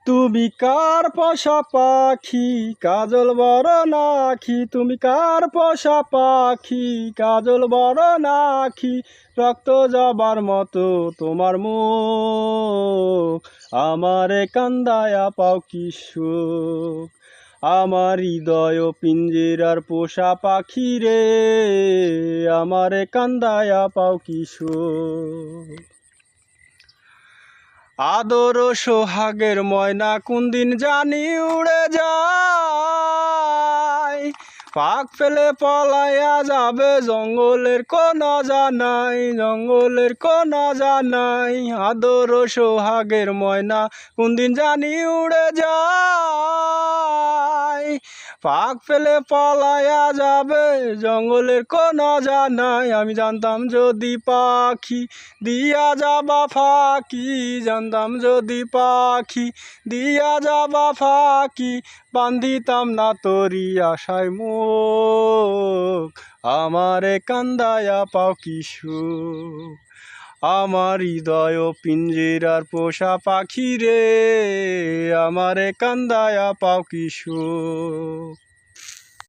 তুমি কার পোষা পাখি কাজল বড় নাখি, তুমি কার পোষা পাখি কাজল বড় নাখি, রক্ত জবার মতো তোমার মুখ, আমারে কান্দায়া পাও কি সুখ। আমার হৃদয় পিঞ্জিরার পোষা পাখি রে, আমারে কান্দায়া পাও কি সুখ। আদর সোহাগের ময়না কোনদিন জানি উড়ে যায়, পাক ফেলে পলাইয়া যাবে জঙ্গলের কোন জানাই, জঙ্গলের কোন জানাই। আদর সোহাগের ময়না কোনদিন জানি উড়ে যায়, পাক ফেলে পলাইয়া যাবে জঙ্গলের কোন জানাই। আমি জানতাম যদি পাখি দিয়া যাবা ফাঁকি, জানতাম যদি পাখি দিয়া যাবা ফাঁকি, বান্ধিতাম না তোরি আশায় মুখ, আমারে কান্দায়া পাও কি সুখ। আমার হৃদয় পিঞ্জিরার পোষা পাখি রে, আমারে কান্দায়া পাও কি সুখ।